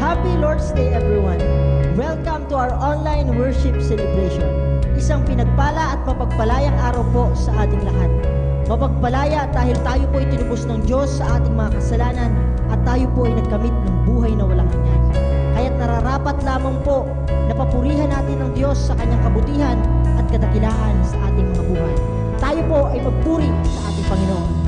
Happy Lord's Day everyone! Welcome to our online worship celebration. Isang pinagpala at mapagpalayang araw po sa ating lahat. Mapagpalaya dahil tayo po ay tinubos ng Diyos sa ating mga kasalanan at tayo po ay nagkamit ng buhay na walang hanggan. Kaya't nararapat lamang po na papurihan natin ang Diyos sa kanyang kabutihan at kadakilaan sa ating mga buhay. Tayo po ay magpuri sa ating Panginoon.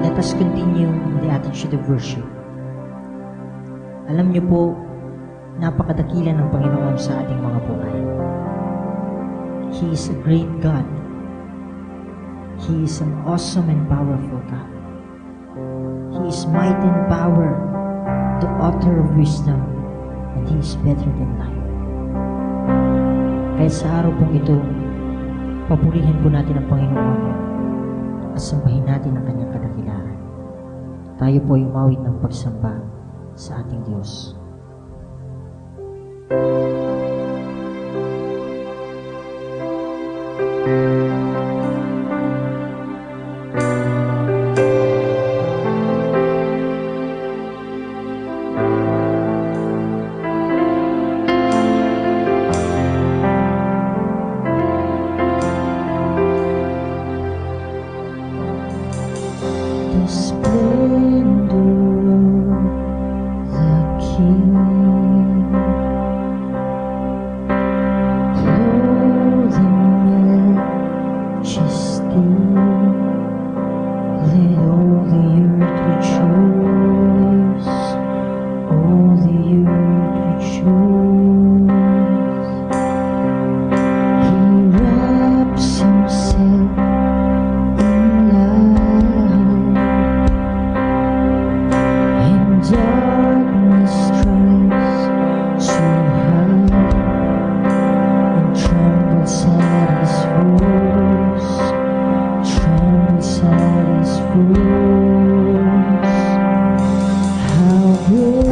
Let us continue the attitude of worship. Alam niyo po, napakadakila ng Panginoon sa ating mga buhay. He is a great God. He is an awesome and powerful God. He is might and power, the author of wisdom, and He is better than life. Kaya sa araw pong ito, papurihin po natin ang Panginoon at sambahin natin ang Kanyang kadakilaan. Tayo po ay umawit ng pagsamba sa ating Diyos. The splendor of the King, clothed in majesty, let all the earth rejoice, all the earth rejoice. He wraps Himself darkness tries to hide and trembles at His voice, trembles at His voice. How great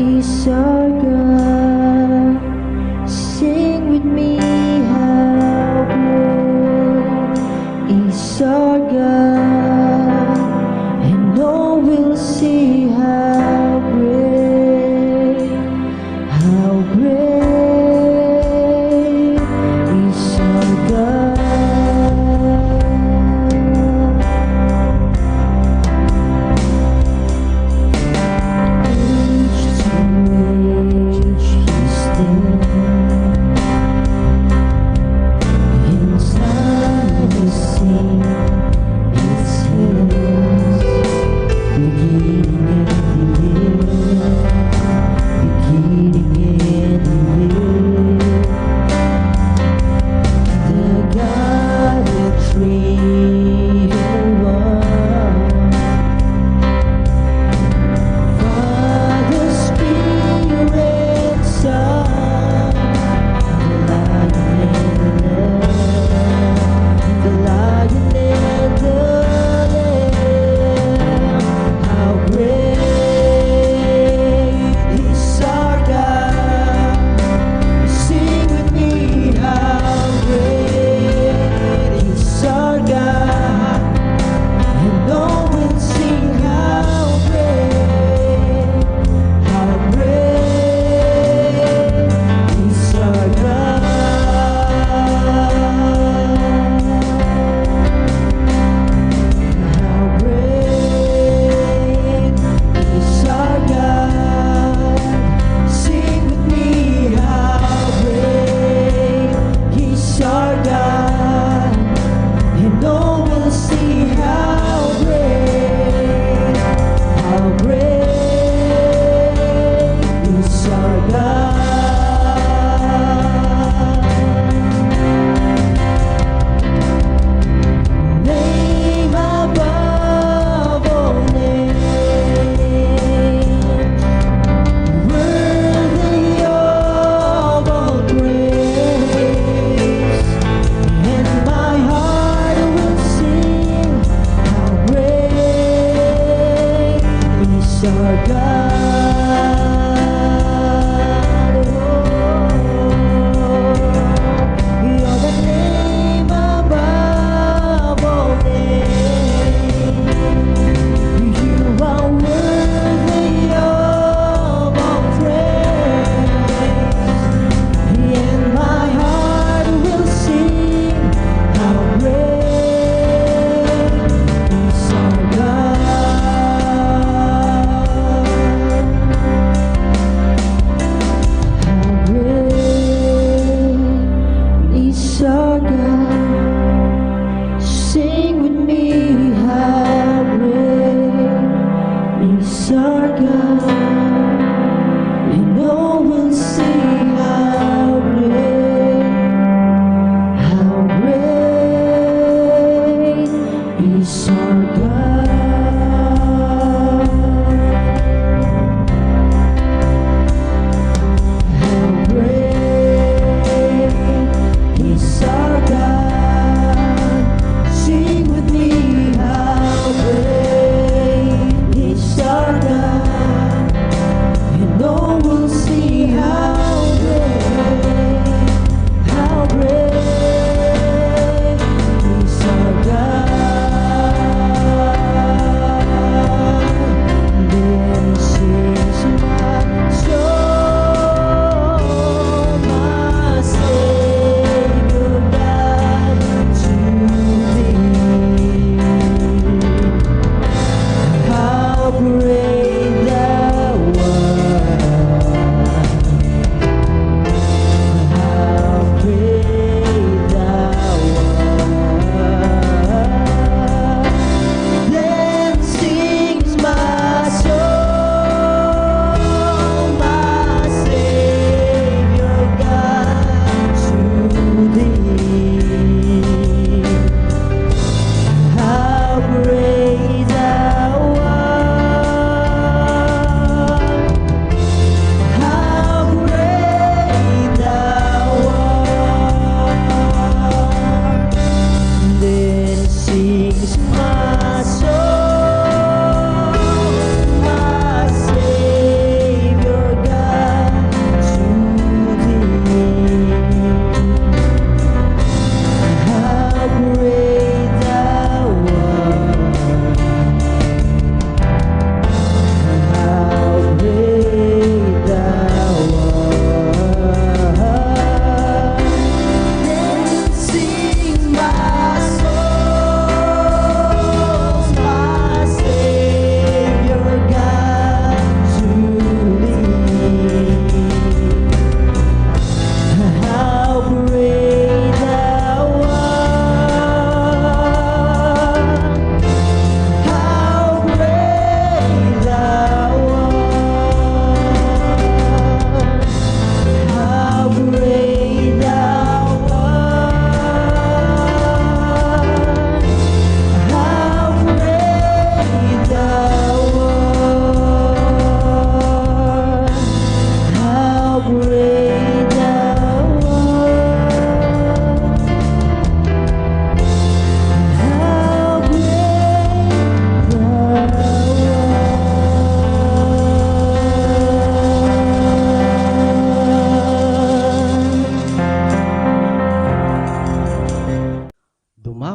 is our God? Sing with me, how great is our God? And all will see how great is our God. Age to age He's there, inside the sea.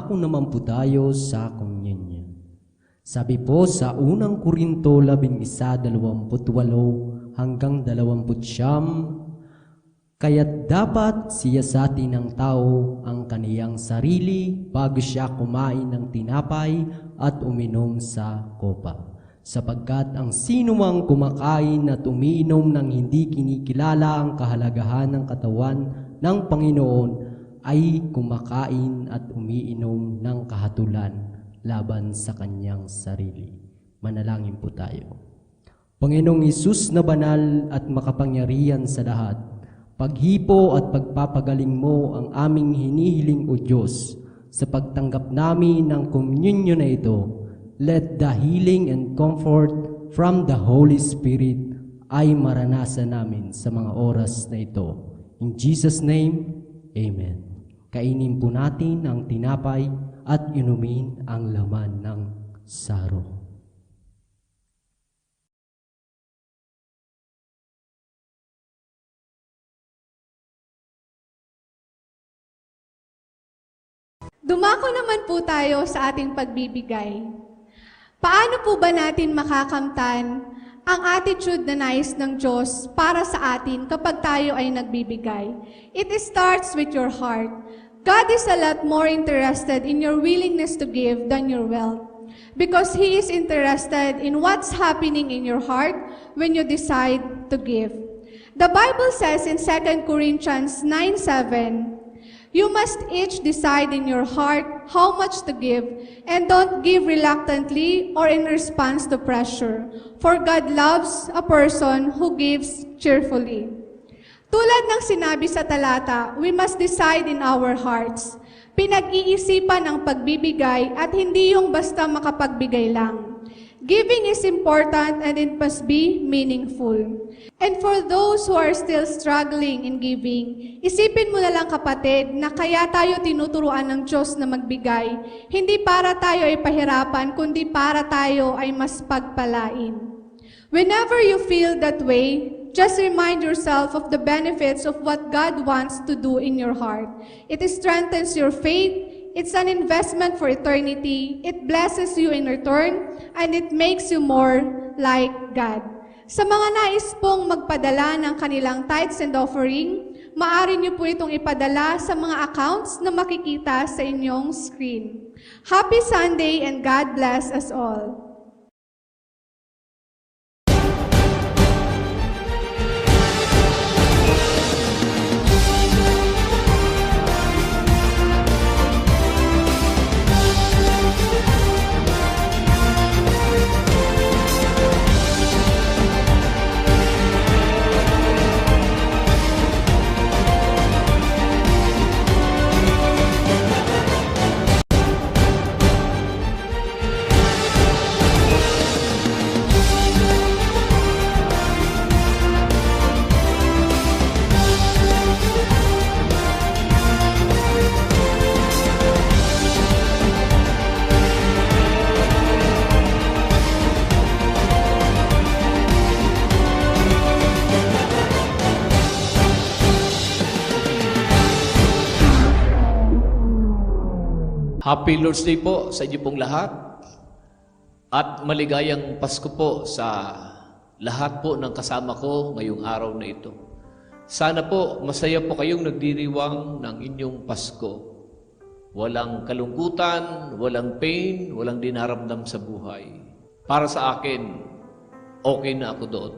dumako naman po tayo sa komunyon. Sabi po sa unang Korinto 11:28 hanggang 29, kaya't dapat siyasatin ng tao ang kaniyang sarili bago siya kumain ng tinapay at uminom sa kopa. Sapagkat ang sinumang kumakain at umiinom ng hindi kinikilala ang kahalagahan ng katawan ng Panginoon ay kumakain at umiinom ng kahatulan laban sa kanyang sarili. Manalangin po tayo. Panginoong Hesus na banal at makapangyarihan sa lahat, paghipo at pagpapagaling mo ang aming hinihiling o Diyos sa pagtanggap namin ng komunyon na ito. Let the healing and comfort from the Holy Spirit ay maranasan namin sa mga oras na ito. In Jesus' name, Amen. Kainin po natin ang tinapay at inumin ang laman ng saro. Dumako naman po tayo sa ating pagbibigay. Paano po ba natin makakamtan ang attitude na nais ng Diyos para sa atin kapag tayo ay nagbibigay? It starts with your heart. God is a lot more interested in your willingness to give than your wealth, because He is interested in what's happening in your heart when you decide to give. The Bible says in 2 Corinthians 9:7, you must each decide in your heart how much to give, and don't give reluctantly or in response to pressure, for God loves a person who gives cheerfully. Tulad ng sinabi sa talata, we must decide in our hearts. Pinag-iisipan ang pagbibigay at hindi yung basta makapagbigay lang. Giving is important and it must be meaningful. And for those who are still struggling in giving, isipin mo na lang kapatid na kaya tayo tinuturuan ng Diyos na magbigay, hindi para tayo ay pahirapan, kundi para tayo ay mas pagpalain. Whenever you feel that way, just remind yourself of the benefits of what God wants to do in your heart. It strengthens your faith. It's an investment for eternity. It blesses you in return, and it makes you more like God. Sa mga nais pong magpadala ng kanilang tithes and offering, maaari niyo po itong ipadala sa mga accounts na makikita sa inyong screen. Happy Sunday and God bless us all. Happy Lord's Day po sa inyo pong lahat at maligayang Pasko po sa lahat po ng kasama ko ngayong araw na ito. Sana po masaya po kayong nagdiriwang ng inyong Pasko. Walang kalungkutan, walang pain, walang dinaramdam sa buhay. Para sa akin, okay na ako doon.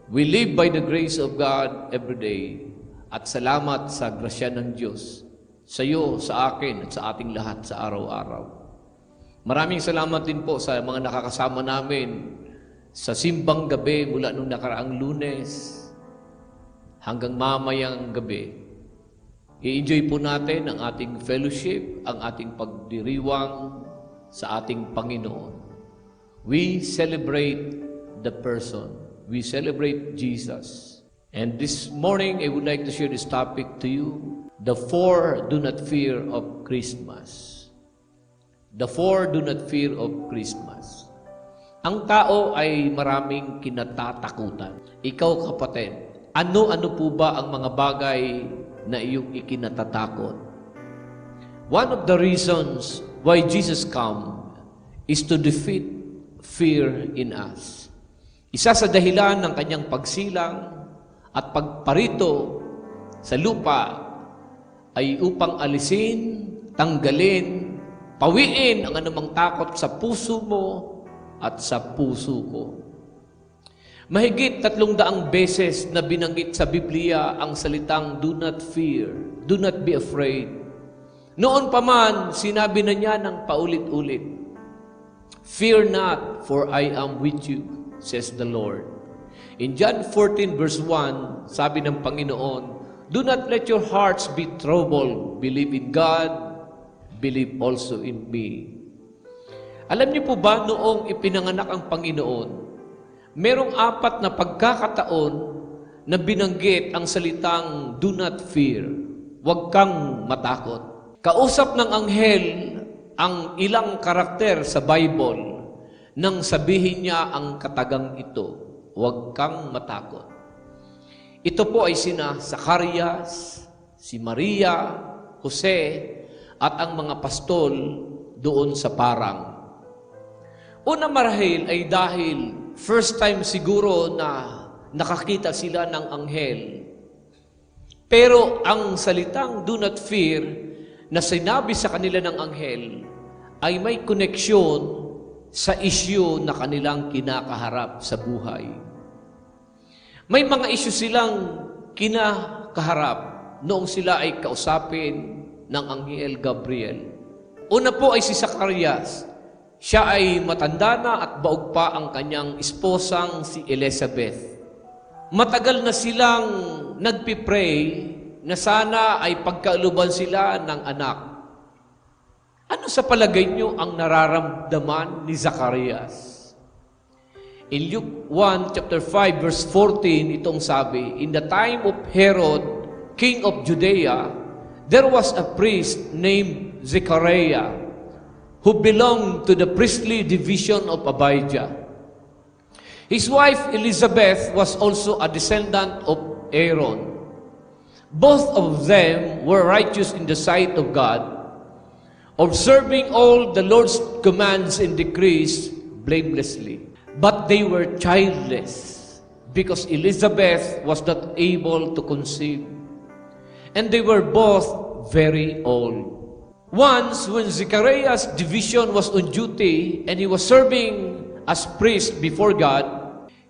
We live by the grace of God every day at salamat sa grasya ng Diyos sa iyo, sa akin, at sa ating lahat sa araw-araw. Maraming salamat din po sa mga nakakasama namin sa simbang gabi mula nung nakaraang Lunes hanggang mamayang gabi. I-enjoy po natin ang ating fellowship, ang ating pagdiriwang sa ating Panginoon. We celebrate the person. We celebrate Jesus. And this morning, I would like to share this topic to you. The four do not fear of Christmas. The four do not fear of Christmas. Ang tao ay maraming kinatatakutan. Ikaw kapatid, ano-ano po ba ang mga bagay na iyong ikinatatakot? One of the reasons why Jesus come is to defeat fear in us. Isa sa dahilan ng kanyang pagsilang at pagparito sa lupa ay upang alisin, tanggalin, pawiin ang anumang takot sa puso mo at sa puso ko. Mahigit 300 beses na binanggit sa Biblia ang salitang do not fear, do not be afraid. Noon pa man, sinabi na niya ng paulit-ulit, fear not, for I am with you, says the Lord. In John 14 verse 1, sabi ng Panginoon, do not let your hearts be troubled. Believe in God, believe also in me. Alam niyo po ba, noong ipinanganak ang Panginoon, merong 4 na pagkakataon na binanggit ang salitang do not fear. Huwag kang matakot. Kausap ng anghel ang ilang karakter sa Bible nang sabihin niya ang katagang ito, huwag kang matakot. Ito po ay sina Zacarias, si Maria, Jose, at ang mga pastol doon sa parang. Una marahil ay dahil first time siguro na nakakita sila ng anghel. Pero ang salitang do not fear na sinabi sa kanila ng anghel ay may koneksyon sa isyu na kanilang kinakaharap sa buhay. May mga isyu silang kinakaharap noong sila ay kausapin ng anghel Gabriel. Una po ay si Zacarias. Siya ay matanda na at baog pa ang kanyang esposang si Elizabeth. Matagal na silang nagpipray na sana ay pagkaaluban sila ng anak. Ano sa palagay niyo ang nararamdaman ni Zacarias? In Luke 1, chapter 5, verse 14, itong sabi, in the time of Herod, king of Judea, there was a priest named Zechariah, who belonged to the priestly division of Abijah. His wife Elizabeth was also a descendant of Aaron. Both of them were righteous in the sight of God, observing all the Lord's commands and decrees blamelessly. But they were childless, because Elizabeth was not able to conceive, and they were both very old. Once, when Zechariah's division was on duty and he was serving as priest before God,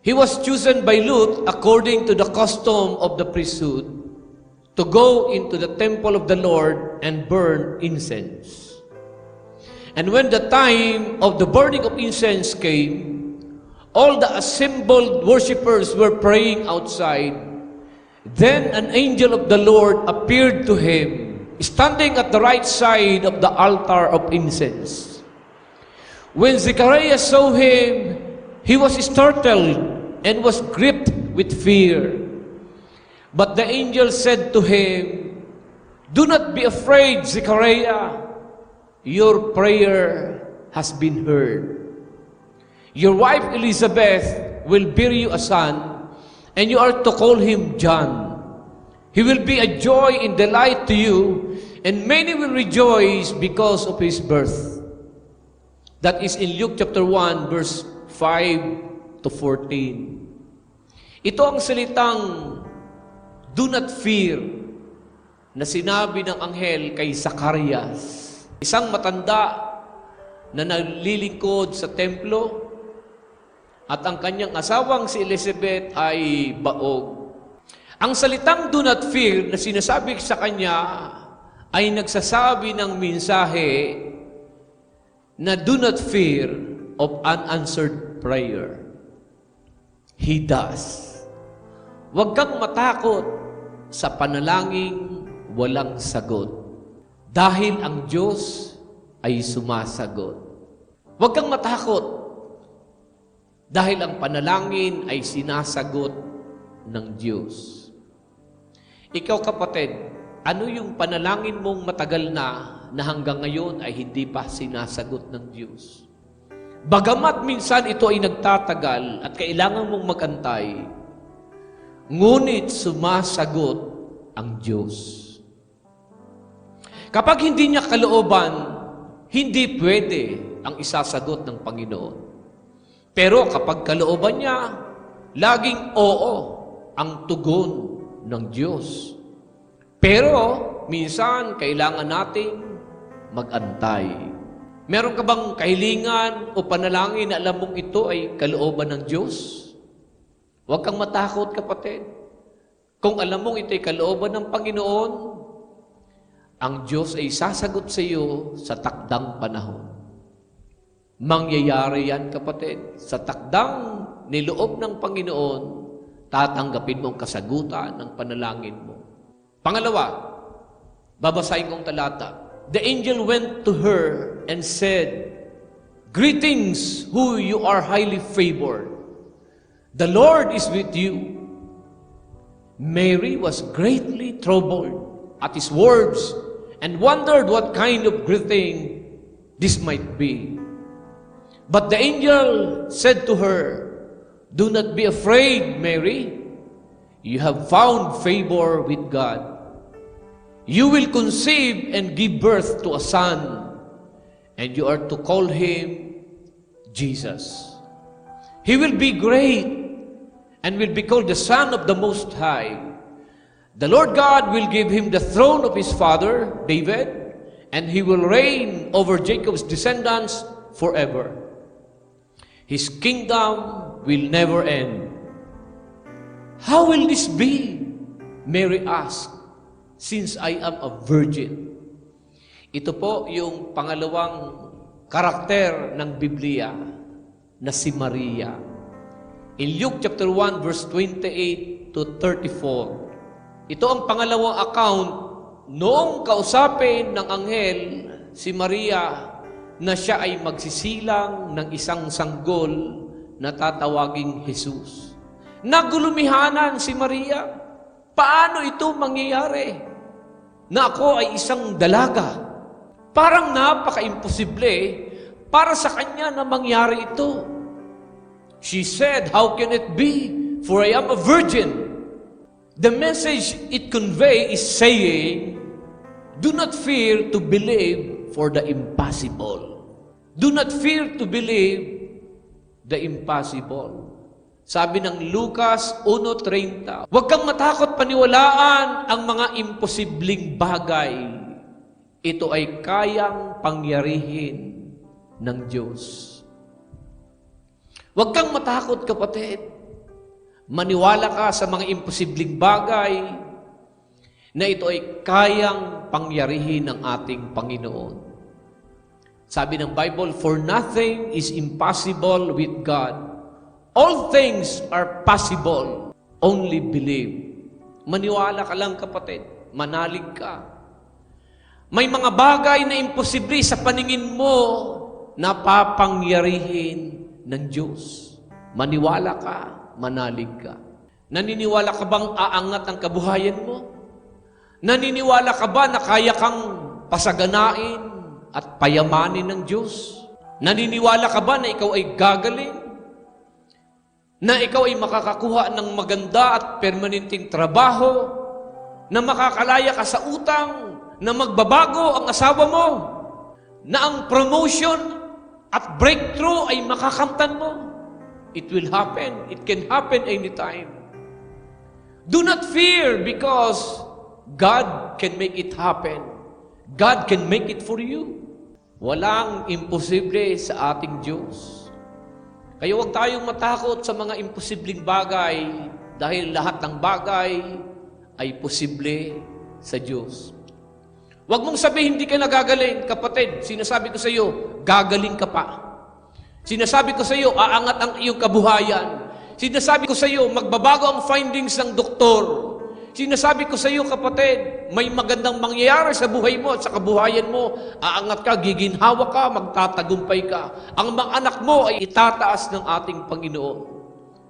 he was chosen by Lot according to the custom of the priesthood to go into the temple of the Lord and burn incense. And when the time of the burning of incense came, all the assembled worshippers were praying outside. Then an angel of the Lord appeared to him, standing at the right side of the altar of incense. When Zechariah saw him, he was startled and was gripped with fear. But the angel said to him, do not be afraid, Zechariah. Your prayer has been heard. Your wife Elizabeth will bear you a son, and you are to call him John. He will be a joy and delight to you, and many will rejoice because of his birth. That is in Luke chapter 1, verse 5 to 14. Ito ang salitang do not fear na sinabi ng anghel kay Zacarias, isang matanda na naglilingkod sa templo, at ang kanyang asawang si Elizabeth ay baog. Ang salitang do not fear na sinasabi sa kanya ay nagsasabi ng mensahe na do not fear of unanswered prayer. He does. Huwag kang matakot sa panalangin walang sagot, dahil ang Diyos ay sumasagot. Huwag kang matakot dahil ang panalangin ay sinasagot ng Diyos. Ikaw kapatid, ano yung panalangin mong matagal na hanggang ngayon ay hindi pa sinasagot ng Diyos? Bagamat minsan ito ay nagtatagal at kailangan mong magantay, ngunit sumasagot ang Diyos. Kapag hindi niya kalooban hindi pwede ang isasagot ng Panginoon. Pero kapag kalooban niya, laging oo ang tugon ng Diyos. Pero minsan kailangan nating mag-antay. Meron ka bang kahilingan o panalangin na alam mong ito ay kalooban ng Diyos? Huwag kang matakot, kapatid. Kung alam mong ito ay kalooban ng Panginoon, ang Diyos ay sasagot sa iyo sa takdang panahon. Mangyayari yan, kapatid. Sa takdang niloob ng Panginoon, tatanggapin mo ang kasagutan ng panalangin mo. Pangalawa, babasahin kong talata. The angel went to her and said, "Greetings, who you are highly favored. The Lord is with you." Mary was greatly troubled at his words and wondered what kind of greeting this might be. But the angel said to her, "Do not be afraid, Mary. You have found favor with God. You will conceive and give birth to a son, and you are to call him Jesus. He will be great and will be called the Son of the Most High. The Lord God will give him the throne of his father, David, and he will reign over Jacob's descendants forever. His kingdom will never end." "How will this be?" Mary asked, "since I am a virgin." Ito po yung pangalawang karakter ng Biblia na si Maria. In Luke chapter 1 verse 28 to 34, ito ang pangalawang account noong kausapin ng anghel si Maria na siya ay magsisilang ng isang sanggol na tatawaging Jesus. Nagulumihanan si Maria. Paano ito mangyayari? Na ako ay isang dalaga. Parang napaka-imposible para sa kanya na mangyari ito. She said, "How can it be? For I am a virgin." The message it conveys is saying, do not fear to believe for the impossible. Do not fear to believe the impossible. Sabi ng Lucas 1:30, huwag kang matakot paniwalaan ang mga imposibleng bagay. Ito ay kayang pangyarihin ng Diyos. Huwag kang matakot, kapatid. Maniwala ka sa mga imposibleng bagay na ito ay kayang pangyarihin ng ating Panginoon. Sabi ng Bible, "For nothing is impossible with God. All things are possible. Only believe." Maniwala ka lang, kapatid. Manalig ka. May mga bagay na imposible sa paningin mo na papangyarihin ng Diyos. Maniwala ka, manalig ka. Naniniwala ka bang aangat ang kabuhayan mo? Naniniwala ka ba na kaya kang pasaganain at payamanin ng Diyos? Naniniwala ka ba na ikaw ay gagaling? Na ikaw ay makakakuha ng maganda at permanenteng trabaho? Na makakalaya ka sa utang? Na magbabago ang asawa mo? Na ang promotion at breakthrough ay makakamtan mo? It will happen. It can happen anytime. Do not fear because God can make it happen. God can make it for you. Walang imposible sa ating Diyos. Kaya huwag tayong matakot sa mga imposibleng bagay dahil lahat ng bagay ay posible sa Diyos. Huwag mong sabihin hindi ka nagagaling, kapatid. Sinasabi ko sa iyo, gagaling ka pa. Sinasabi ko sa iyo, aangat ang iyong kabuhayan. Sinasabi ko sa iyo, magbabago ang findings ng doktor. Sinasabi ko sa iyo, kapatid, may magandang mangyayari sa buhay mo at sa kabuhayan mo. Aangat ka, giginhawa ka, magtatagumpay ka. Ang mga anak mo ay itataas ng ating Panginoon.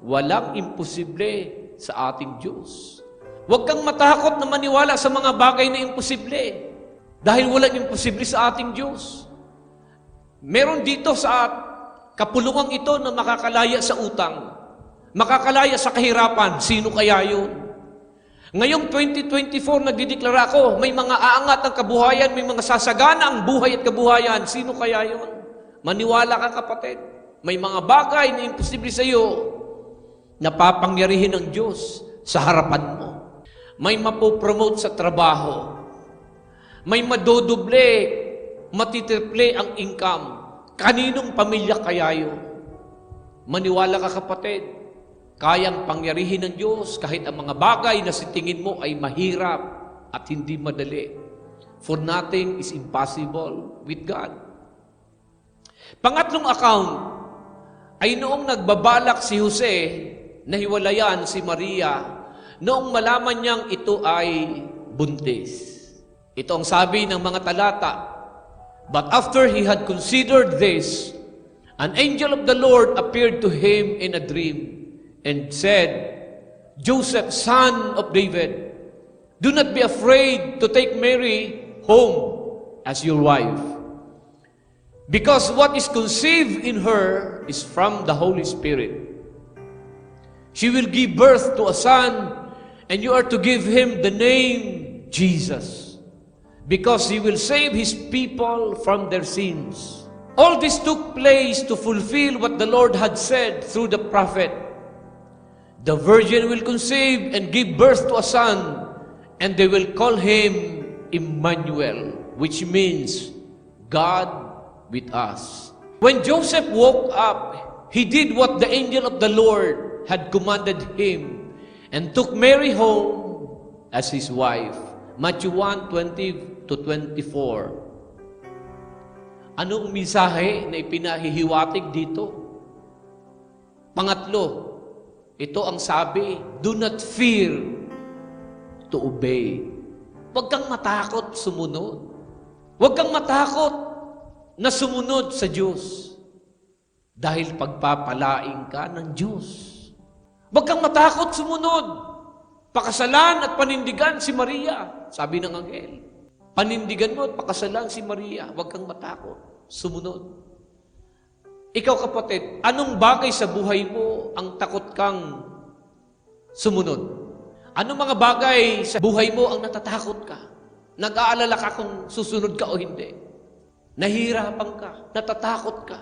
Walang imposible sa ating Diyos. Huwag kang matakot na maniwala sa mga bagay na imposible. Dahil walang imposible sa ating Diyos. Meron dito sa kapulungan ito na makakalaya sa utang. Makakalaya sa kahirapan. Sino kaya yun? Ngayong 2024, nagdideklara ako, may mga aangat ang kabuhayan, may mga sasagana ang buhay at kabuhayan. Sino kaya yon? Maniwala ka, kapatid. May mga bagay na imposible sa iyo, napapangyarihin ng Diyos sa harapan mo. May mapopromote sa trabaho. May madodoble, matitriple ang income. Kaninong pamilya kaya yun? Maniwala ka, kapatid. Kayang pangyarihin ng Diyos kahit ang mga bagay na sa tingin mo ay mahirap at hindi madali. For nothing is impossible with God. Pangatlong account ay noong nagbabalak si Jose na hiwalayan si Maria, noong malaman niyang ito ay buntis. Ito ang sabi ng mga talata. But after he had considered this, an angel of the Lord appeared to him in a dream and said, Joseph, son of David, do not be afraid to take Mary home as your wife, because what is conceived in her is from the Holy Spirit. She will give birth to a son, and you are to give him the name Jesus, because he will save his people from their sins. All this took place to fulfill what the Lord had said through the prophet. The virgin will conceive and give birth to a son, and they will call him Emmanuel, which means God with us. When Joseph woke up, he did what the angel of the Lord had commanded him and took Mary home as his wife. Matthew 1:20-24. Anong mensahe na ipinahihiwatig dito? Pangatlo, ito ang sabi, do not fear to obey. Huwag kang matakot sumunod. Huwag kang matakot na sumunod sa Diyos. Dahil pagpapalain ka ng Diyos. Huwag kang matakot sumunod. Pakasalan at panindigan si Maria. Sabi ng anghel, panindigan mo at pakasalan si Maria. Huwag kang matakot. Sumunod. Ikaw, kapatid, anong bagay sa buhay mo ang takot kang sumunod? Anong mga bagay sa buhay mo ang natatakot ka? Nag-aalala ka kung susunod ka o hindi? Nahihirapan ka? Natatakot ka?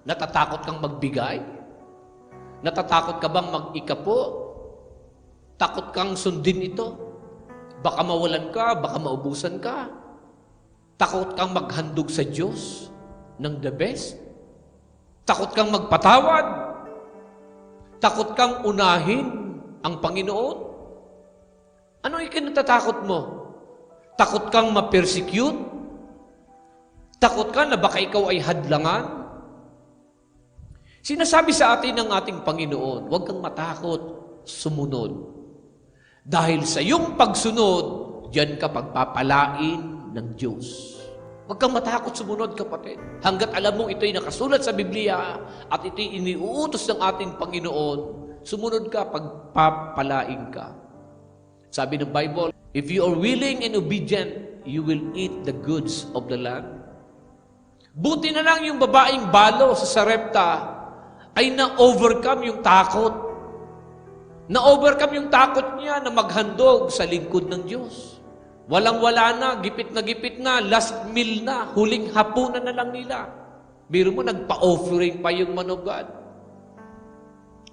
Natatakot kang magbigay? Natatakot ka bang mag-ikapo? Takot kang sundin ito? Baka mawalan ka, baka maubusan ka? Takot kang maghandog sa Diyos ng the best? Takot kang magpatawad? Takot kang unahin ang Panginoon? Ano ikinatatakot mo? Takot kang ma-persecute? Takot ka na baka ikaw ay hadlangan? Sinasabi sa atin ng ating Panginoon, huwag kang matakot, sumunod. Dahil sa iyong pagsunod, diyan ka pagpapalain ng Diyos. Huwag kang matakot sumunod, kapatid. Hanggat alam mong ito'y nakasulat sa Biblia at ito'y iniuutos ng ating Panginoon, sumunod ka, pagpapalain ka. Sabi ng Bible, if you are willing and obedient, you will eat the goods of the land. Buti na lang yung babaeng balo sa Sarepta ay na-overcome yung takot. Na-overcome yung takot niya na maghandog sa lingkod ng Diyos. Walang-wala na, gipit na, last meal na, huling hapunan na lang nila. Biro mo, nagpa-offering pa yung man of God.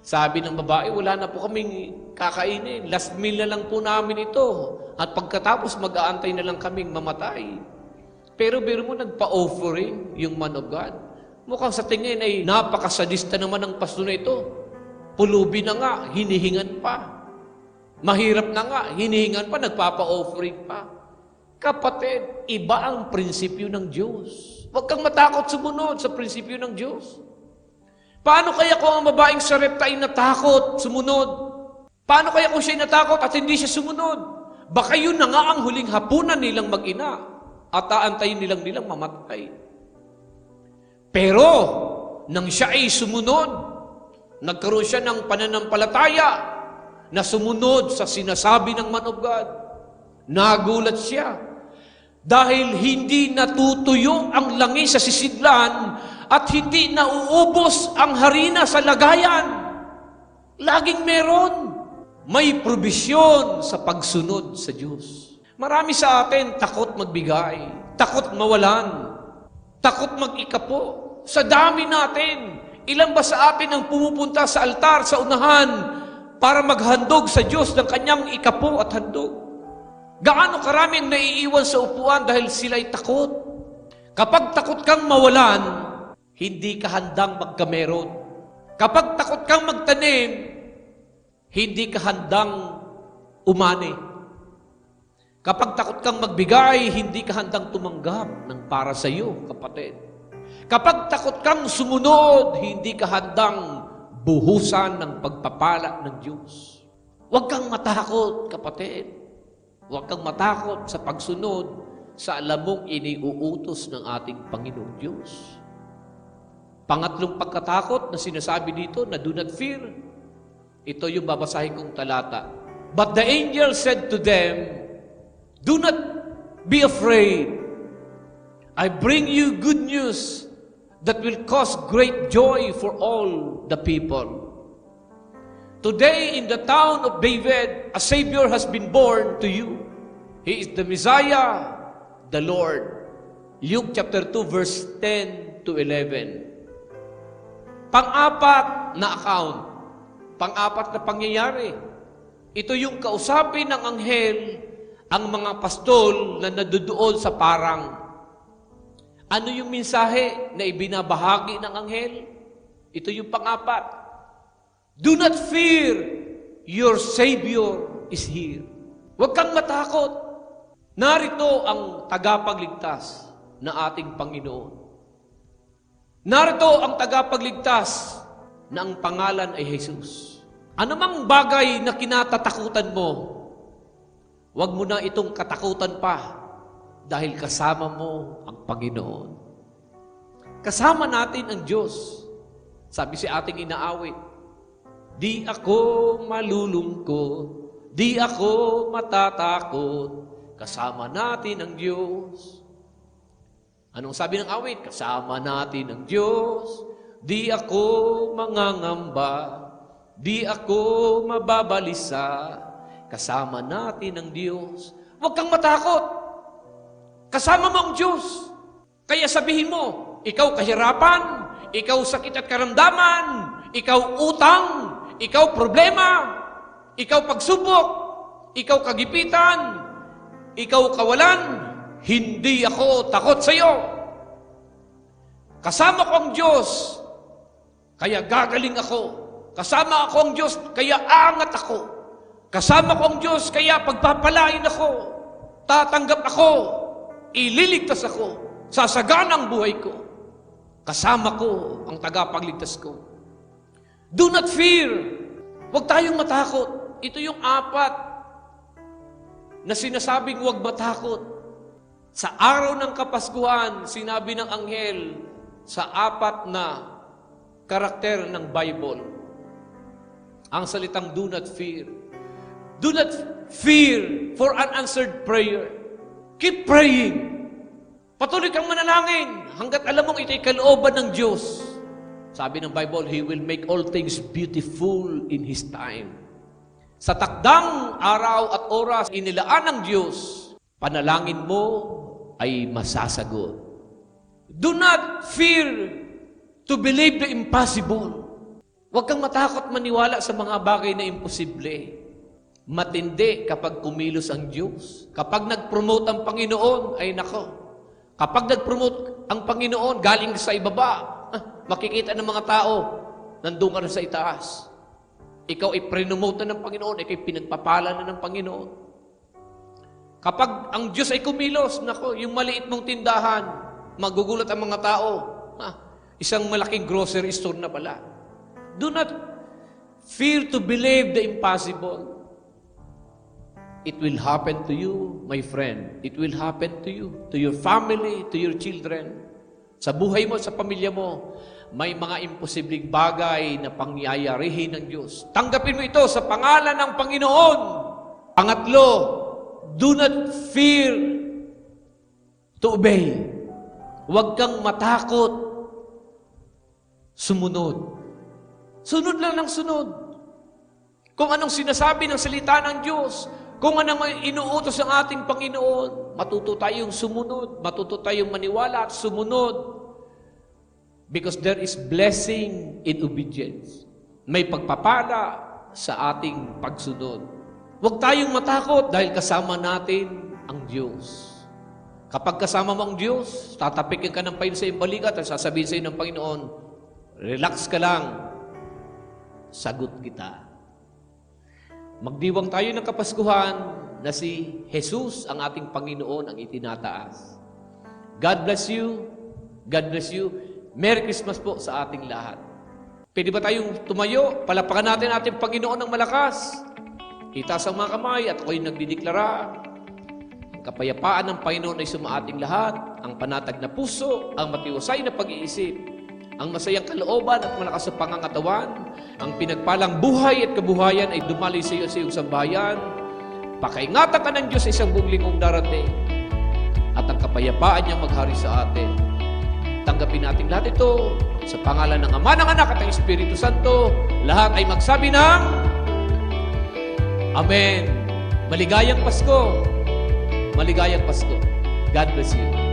Sabi ng babae, wala na po kaming kakainin. Last meal na lang po namin ito. At pagkatapos, mag-aantay na lang kaming mamatay. Pero biro mo, nagpa-offering yung man of God. Mukhang sa tingin ay napakasadista naman ang pasto na ito. Pulubi na nga, hinihingan pa. Mahirap na nga, hinihingan pa, nagpapa-offering pa. Kapatid, iba ang prinsipyo ng Diyos. Huwag kang matakot sumunod sa prinsipyo ng Diyos. Paano kaya kung ang babaeng Sarepta ay natakot sumunod? Paano kaya kung siya ay natakot at hindi siya sumunod? Baka yun na nga ang huling hapunan nilang mag-ina at aantayin nilang mamatay. Pero, nang siya ay sumunod, nagkaroon siya ng pananampalataya na sumunod sa sinasabi ng man of God. Nagulat siya dahil hindi natutuyo ang langi sa sisidlan at hindi nauubos ang harina sa lagayan. Laging meron. may probisyon sa pagsunod sa Diyos. Marami sa atin takot magbigay, takot mawalan, takot mag-ikapo. Sa dami natin, ilan ba sa atin ang pumupunta sa altar, sa unahan, para maghandog sa Diyos ng kanyang ikapo at handog? Gaano karami ang naiiwan sa upuan dahil sila'y takot? Kapag takot kang mawalan, hindi ka handang magkameron. Kapag takot kang magtanim, hindi ka handang umani. Kapag takot kang magbigay, hindi ka handang tumanggap ng para sa iyo, kapatid. Kapag takot kang sumunod, hindi ka handang buhusan ng pagpapala ng Diyos. Huwag kang matakot, kapatid. Huwag kang matakot sa pagsunod sa alam mong iniuutos ng ating Panginoong Diyos. Pangatlong pagkatakot na sinasabi dito na do not fear. Ito yung babasahin kong talata. But the angel said to them, do not be afraid. I bring you good news that will cause great joy for all the people. Today in the town of David, a Savior has been born to you. He is the Messiah, the Lord. Luke chapter 2 verse 10 to 11. Pang-apat na account, pang-apat na pangyayari. Ito yung kausapin ng anghel ang mga pastol na naduduol sa parang. Ano yung mensahe na ibinabahagi ng anghel? Ito yung pang-apat. Do not fear, your Savior is here. Huwag kang matakot. Narito ang tagapagligtas na ating Panginoon. Narito ang tagapagligtas na ang pangalan ay Jesus. Anumang bagay na kinatatakutan mo, huwag mo na itong katakutan pa dahil kasama mo ang Panginoon. Kasama natin ang Diyos. Sabi si ating inaawit, di ako malulungkot, di ako matatakot, kasama natin ang Diyos. Anong sabi ng awit? Kasama natin ang Diyos, di ako mangangamba, di ako mababalisa, kasama natin ang Diyos. Huwag kang matakot. Kasama mo ang Diyos. Kaya sabihin mo, ikaw kahirapan, ikaw sakit at karamdaman, ikaw utang, ikaw problema, ikaw pagsubok, ikaw kagipitan, ikaw kawalan, hindi ako takot sa iyo. Kasama ko ang Diyos, kaya gagaling ako. Kasama ako ang Diyos, kaya angat ako. Kasama ko ang Diyos, kaya pagpapalain ako, tatanggap ako, ililigtas ako, sasagana ang buhay ko. Kasama ko ang tagapagligtas ko. Do not fear. Huwag tayong matakot. Ito yung apat na sinasabing huwag matakot. Sa araw ng Kapaskuhan, sinabi ng anghel sa apat na karakter ng Bible, ang salitang do not fear. Do not fear for unanswered prayer. Keep praying. Patuloy kang manalangin hanggat alam mong ito'y kalooban ng Diyos. Sabi ng Bible, He will make all things beautiful in His time. Sa takdang araw at oras inilaan ng Diyos, panalangin mo ay masasagot. Do not fear to believe the impossible. Huwag kang matakot maniwala sa mga bagay na imposible. Matindi kapag kumilos ang Diyos. Kapag nag-promote ang Panginoon, ay nako. Kapag nag-promote ang Panginoon, galing sa ibaba, makikita ng mga tao, nandun ka na sa itaas. Ikaw ay pre-promote na ng Panginoon, ikaw ay pinagpapala na ng Panginoon. Kapag ang Diyos ay kumilos, nako, yung maliit mong tindahan, magugulat ang mga tao. Isang malaking grocery store na pala. Do not fear to believe the impossible. It will happen to you, my friend. It will happen to you, to your family, to your children. Sa buhay mo, sa pamilya mo, may mga imposibleng bagay na pangyayarihin ng Diyos. Tanggapin mo ito sa pangalan ng Panginoon. Pangatlo, do not fear to obey. Huwag kang matakot sumunod. Sunod lang ng sunod. kung anong sinasabi ng salita ng Diyos, kung anong inuutos ng ating Panginoon, matuto tayong sumunod, matuto tayong maniwala at sumunod. Because there is blessing in obedience. May pagpapala sa ating pagsunod. Huwag tayong matakot dahil kasama natin ang Diyos. Kapag kasama mo ang Diyos, tatapikin ka ng pain sa iyong balikat at sasabihin sa iyo ng Panginoon, relax ka lang, sagot kita. Magdiwang tayo ng Kapaskuhan na si Jesus ang ating Panginoon ang itinataas. God bless you. God bless you. Merry Christmas po sa ating lahat. Pwede ba tayong tumayo? Palapakan natin ating Panginoon ng malakas. Itaas ang mga kamay at ako'y nagdideklara. Ang kapayapaan ng Panginoon ay sumaating lahat. Ang panatag na puso, ang matiwasay na pag-iisip, ang masayang kalooban at malakas sa pangangatawan, ang pinagpalang buhay at kabuhayan ay dumaloy sa iyo sa iyong sambahayan. Pakaingatan ka ng Diyos sa isang buong linggong darating at ang kapayapaan niya maghari sa atin. Tanggapin natin lahat ito sa pangalan ng Ama, ng Anak at ng Espiritu Santo. Lahat ay magsabi ng Amen. Maligayang Pasko. Maligayang Pasko. God bless you.